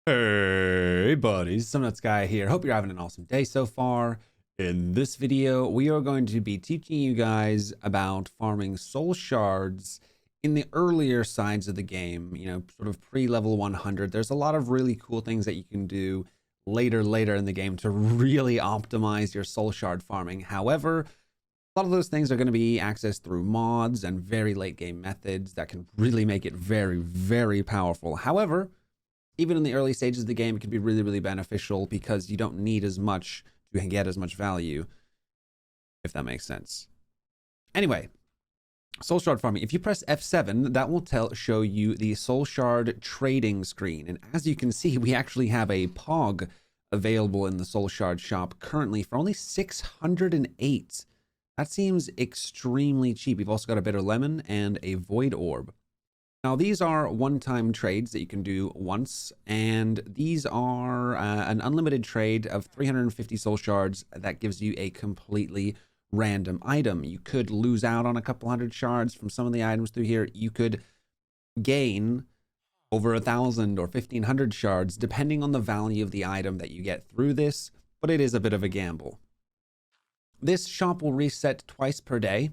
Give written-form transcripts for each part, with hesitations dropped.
Hey buddies, SomeNutzGuy here. Hope you're having an awesome day so far. In this video, we are going to be teaching you guys about farming soul shards in the earlier sides of the game, sort of pre-level 100. There's a lot of really cool things that you can do later in the game to really optimize your soul shard farming. However, a lot of those things are going to be accessed through mods and very late game methods that can really make it very powerful. However, even in the early stages of the game, it can be really beneficial because you don't need as much to get as much value, if that makes sense. Anyway, soul shard farming. If you press F7, that will show you the soul shard trading screen. And as you can see, we actually have a POG available in the soul shard shop currently for only 608. That seems extremely cheap. We've also got a bitter lemon and a void orb. Now, these are one-time trades that you can do once, and these are an unlimited trade of 350 soul shards that gives you a completely random item. You could lose out on a couple hundred shards from some of the items through here. You could gain over 1,000 or 1,500 shards, depending on the value of the item that you get through this, but it is a bit of a gamble. This shop will reset twice per day.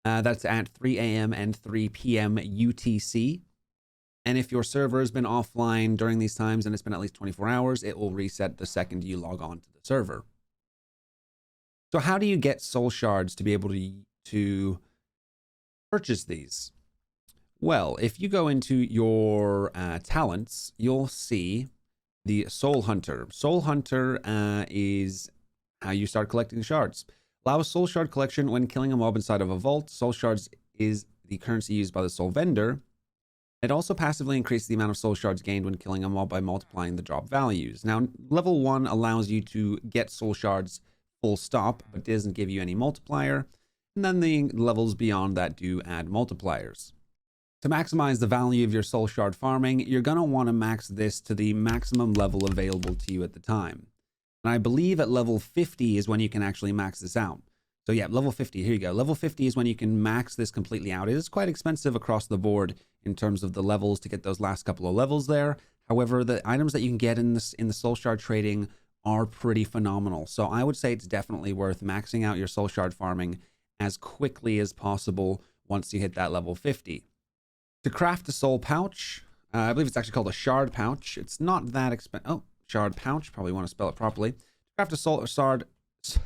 That's at 3 a.m. and 3 p.m. UTC. And if your server has been offline during these times and it's been at least 24 hours, it will reset the second you log on to the server. So how do you get soul shards to be able to purchase these? Well, if you go into your talents, you'll see the Soul Hunter. Soul Hunter is how you start collecting shards. Allow a soul shard collection when killing a mob inside of a vault. Soul shards is the currency used by the soul vendor. It also passively increases the amount of soul shards gained when killing a mob by multiplying the drop values. Now, level 1 allows you to get soul shards full stop, but doesn't give you any multiplier. And then the levels beyond that do add multipliers. To maximize the value of your soul shard farming, you're going to want to max this to the maximum level available to you at the time. And I believe at level 50 is when you can actually max this out. So yeah, level 50, here you go. Level 50 is when you can max this completely out. It is quite expensive across the board in terms of the levels to get those last couple of levels there. However, the items that you can get in the soul shard trading are pretty phenomenal. So I would say it's definitely worth maxing out your soul shard farming as quickly as possible once you hit that level 50. To craft a soul pouch, I believe it's actually called a shard pouch. It's not that expensive. Oh, shard pouch, probably want to spell it properly. To craft a soul shard,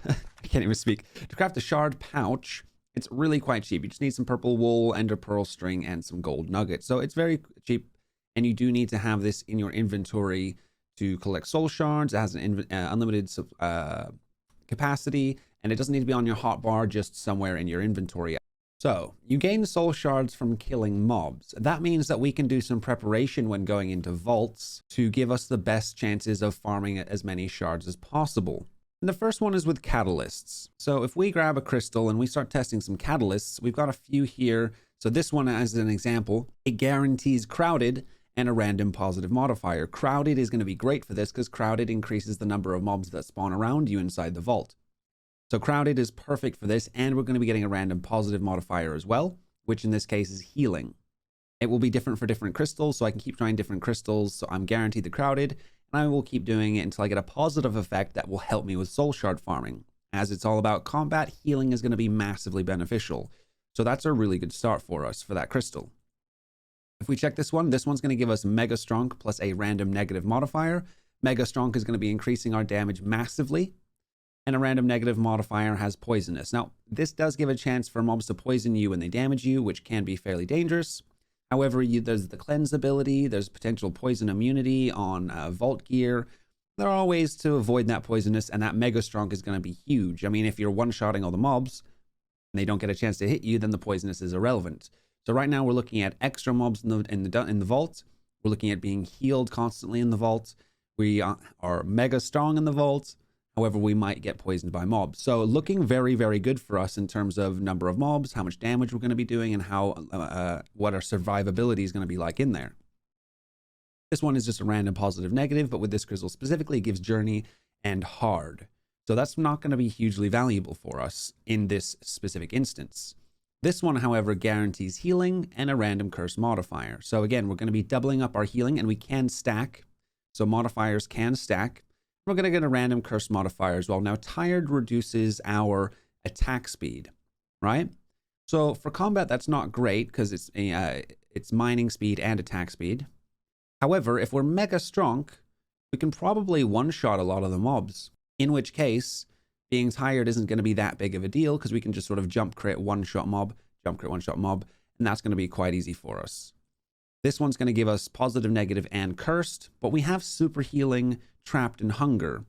I can't even speak. To craft a shard pouch, it's really quite cheap. You just need some purple wool, ender pearl string, and some gold nuggets. So it's very cheap, and you do need to have this in your inventory to collect soul shards. It has an unlimited capacity, and it doesn't need to be on your hotbar, just somewhere in your inventory. So, you gain soul shards from killing mobs. That means that we can do some preparation when going into vaults to give us the best chances of farming as many shards as possible. And the first one is with catalysts. So if we grab a crystal and we start testing some catalysts, we've got a few here. So this one, as an example, it guarantees crowded and a random positive modifier. Crowded is going to be great for this because crowded increases the number of mobs that spawn around you inside the vault. So crowded is perfect for this, and we're going to be getting a random positive modifier as well, which in this case is healing. It will be different for different crystals, so I can keep trying different crystals, so I'm guaranteed the crowded, and I will keep doing it until I get a positive effect that will help me with soul shard farming. As it's all about combat, healing is going to be massively beneficial. So that's a really good start for us for that crystal. If we check this one's going to give us Mega Strong plus a random negative modifier. Mega Strong is going to be increasing our damage massively. And a random negative modifier has poisonous. Now, this does give a chance for mobs to poison you when they damage you, which can be fairly dangerous. However, there's the cleanse ability, there's potential poison immunity on vault gear. There are ways to avoid that poisonous, and that Mega Strong is going to be huge. I mean, if you're one-shotting all the mobs and they don't get a chance to hit you, then the poisonous is irrelevant. So right now we're looking at extra mobs in the vault. We're looking at being healed constantly in the vault. We are Mega Strong in the vault. However, we might get poisoned by mobs. So looking very good for us in terms of number of mobs, how much damage we're going to be doing, and how what our survivability is going to be like in there. This one is just a random positive negative, but with this crystal specifically, it gives journey and hard. So that's not going to be hugely valuable for us in this specific instance. This one, however, guarantees healing and a random curse modifier. So again, we're going to be doubling up our healing, and we can stack So modifiers can stack. We're going to get a random curse modifier as well. Now, tired reduces our attack speed, right? So for combat, that's not great because it's mining speed and attack speed. However, if we're mega strong, we can probably one-shot a lot of the mobs, in which case being tired isn't going to be that big of a deal because we can just sort of jump crit one-shot mob, and that's going to be quite easy for us. This one's going to give us positive, negative, and cursed, but we have super healing, trapped, and hunger.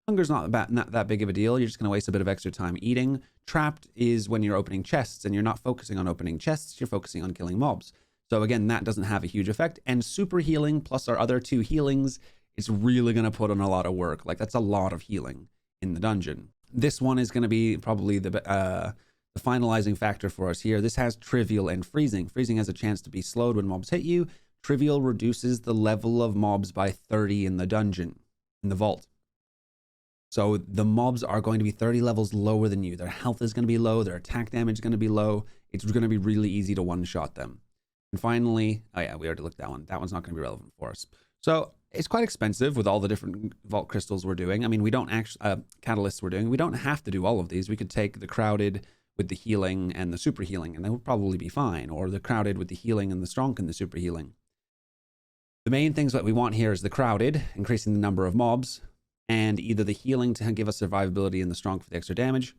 Hunger's not that big of a deal. You're just going to waste a bit of extra time eating. Trapped is when you're opening chests, and you're not focusing on opening chests, you're focusing on killing mobs. So again, that doesn't have a huge effect. And super healing plus our other 2 healings, it's really going to put on a lot of work. Like, that's a lot of healing in the dungeon. This one is going to be probably the finalizing factor for us here. This has trivial and freezing. Freezing has a chance to be slowed when mobs hit you. Trivial reduces the level of mobs by 30 in the dungeon, in the vault. So the mobs are going to be 30 levels lower than you. Their health is going to be low. Their attack damage is going to be low. It's going to be really easy to one-shot them. And finally, oh yeah, we already looked at that one. That one's not going to be relevant for us. So it's quite expensive with all the different vault crystals we're doing. I mean, we don't actually, catalysts we're doing. We don't have to do all of these. We could take the crowded with the healing and the super healing, and they would probably be fine. Or the crowded with the healing and the strong and the super healing. The main things that we want here is the crowded, increasing the number of mobs, and either the healing to give us survivability and the strong for the extra damage.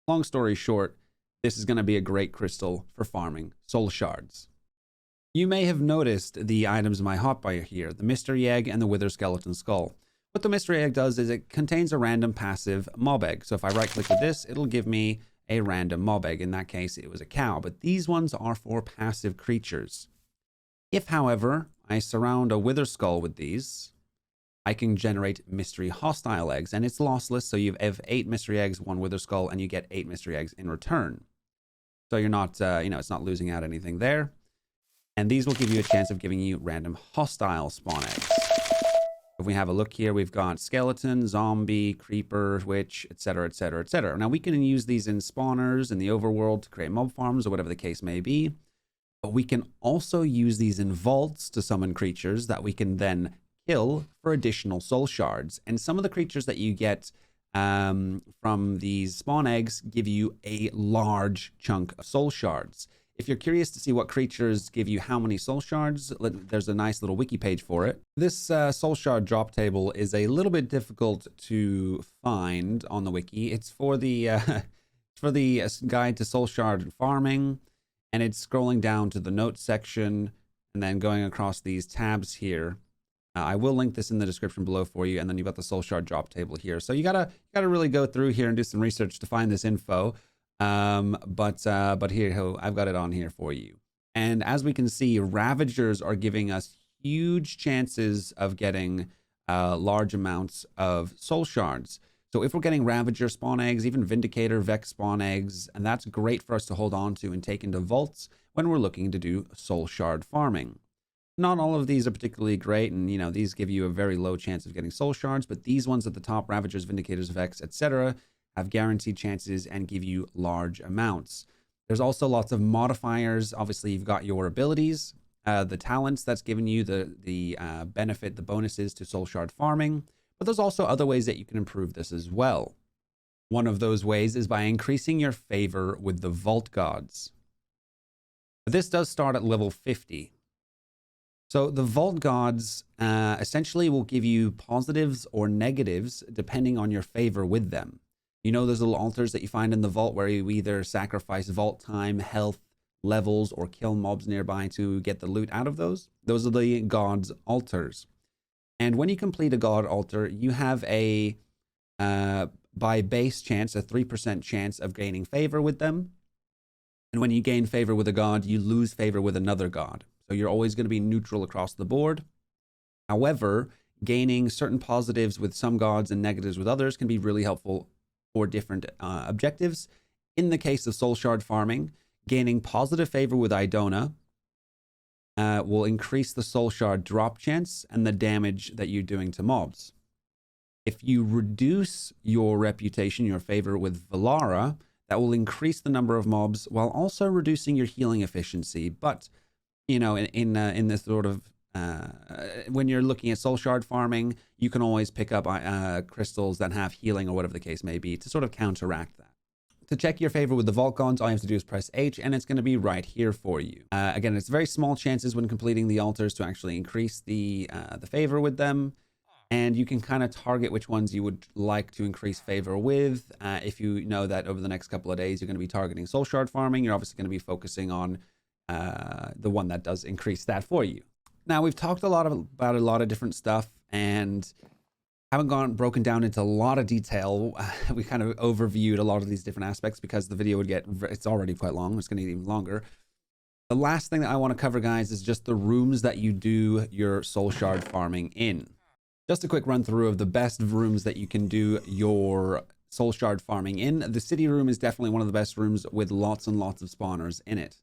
Long story short, this is going to be a great crystal for farming soul shards. You may have noticed the items in my hotbar here, the mystery egg and the wither skeleton skull. What the mystery egg does is it contains a random passive mob egg. So if I right click with this, it'll give me a random mob egg. In that case, it was a cow, but these ones are for passive creatures. If, however, I surround a wither skull with these, I can generate mystery hostile eggs, and it's lossless. So you have 8 mystery eggs, 1 wither skull, and you get 8 mystery eggs in return. So you're not, it's not losing out anything there. And these will give you a chance of giving you random hostile spawn eggs. If we have a look here, we've got skeleton, zombie, creeper, witch, etc., etc., etc. Now we can use these in spawners in the overworld to create mob farms or whatever the case may be. But we can also use these in vaults to summon creatures that we can then kill for additional soul shards. And some of the creatures that you get from these spawn eggs give you a large chunk of soul shards. If you're curious to see what creatures give you how many soul shards, there's a nice little wiki page for it. This soul shard drop table is a little bit difficult to find on the wiki. It's for the guide to soul shard farming, and it's scrolling down to the notes section and then going across these tabs here. I will link this in the description below for you, and then you've got the soul shard drop table here. So you gotta really go through here and do some research to find this info. But here, I've got it on here for you. And as we can see, Ravagers are giving us huge chances of getting large amounts of soul shards. So if we're getting Ravager spawn eggs, even Vindicator, Vex spawn eggs, and that's great for us to hold on to and take into vaults when we're looking to do soul shard farming. Not all of these are particularly great, and these give you a very low chance of getting soul shards, but these ones at the top, Ravagers, Vindicators, Vex, etc., have guaranteed chances and give you large amounts. There's also lots of modifiers. Obviously, you've got your abilities, the talents that's given you the benefit, the bonuses to soul shard farming, but there's also other ways that you can improve this as well. One of those ways is by increasing your favor with the vault gods. This does start at level 50. So the vault gods essentially will give you positives or negatives depending on your favor with them. Those little altars that you find in the vault where you either sacrifice vault time, health, levels, or kill mobs nearby to get the loot out of those? Those are the god's altars. And when you complete a god altar, you have a, by base chance, a 3% chance of gaining favor with them. And when you gain favor with a god, you lose favor with another god. So you're always going to be neutral across the board. However, gaining certain positives with some gods and negatives with others can be really helpful for different objectives. In the case of soul shard farming, gaining positive favor with Idona will increase the soul shard drop chance and the damage that you're doing to mobs. If you reduce your reputation, your favor with Valara, that will increase the number of mobs while also reducing your healing efficiency. But in this sort of when you're looking at soul shard farming, you can always pick up crystals that have healing or whatever the case may be to sort of counteract that. To check your favor with the vault coins, all you have to do is press H, and it's going to be right here for you. Again, it's very small chances when completing the altars to actually increase the favor with them, and you can kind of target which ones you would like to increase favor with. If you know that over the next couple of days you're going to be targeting soul shard farming, you're obviously going to be focusing on the one that does increase that for you. Now, we've talked about a lot of different stuff and haven't broken down into a lot of detail. We kind of overviewed a lot of these different aspects because the video would it's already quite long. It's going to get even longer. The last thing that I want to cover, guys, is just the rooms that you do your soul shard farming in. Just a quick run through of the best rooms that you can do your soul shard farming in. The city room is definitely one of the best rooms with lots and lots of spawners in it.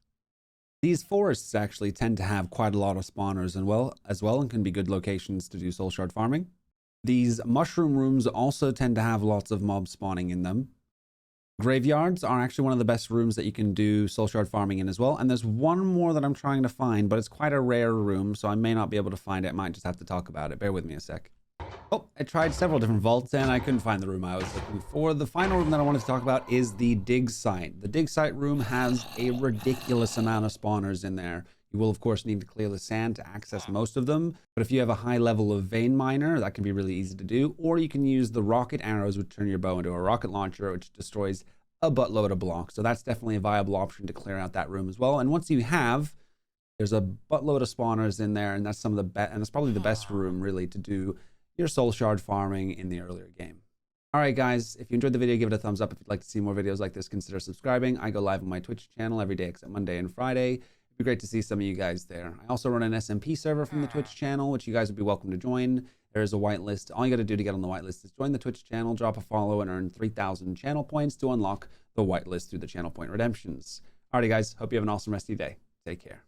These forests actually tend to have quite a lot of spawners as well and can be good locations to do soul shard farming. These mushroom rooms also tend to have lots of mobs spawning in them. Graveyards are actually one of the best rooms that you can do soul shard farming in as well. And there's one more that I'm trying to find, but it's quite a rare room, so I may not be able to find it. I might just have to talk about it. Bear with me a sec. Oh, I tried several different vaults and I couldn't find the room I was looking for. The final room that I wanted to talk about is the dig site. The dig site room has a ridiculous amount of spawners in there. You will, of course, need to clear the sand to access most of them. But if you have a high level of vein miner, that can be really easy to do. Or you can use the rocket arrows, which turn your bow into a rocket launcher, which destroys a buttload of blocks. So that's definitely a viable option to clear out that room as well. And once you have, there's a buttload of spawners in there, and that's some of the best, and it's probably the best room really to do your soul shard farming in the earlier game. All right, guys, if you enjoyed the video, give it a thumbs up. If you'd like to see more videos like this, consider subscribing. I go live on my Twitch channel every day except Monday and Friday. It'd be great to see some of you guys there. I also run an SMP server from the Twitch channel, which you guys would be welcome to join. There is a whitelist. All you got to do to get on the whitelist is join the Twitch channel, drop a follow, and earn 3,000 channel points to unlock the whitelist through the channel point redemptions. All right, guys, hope you have an awesome rest of your day. Take care.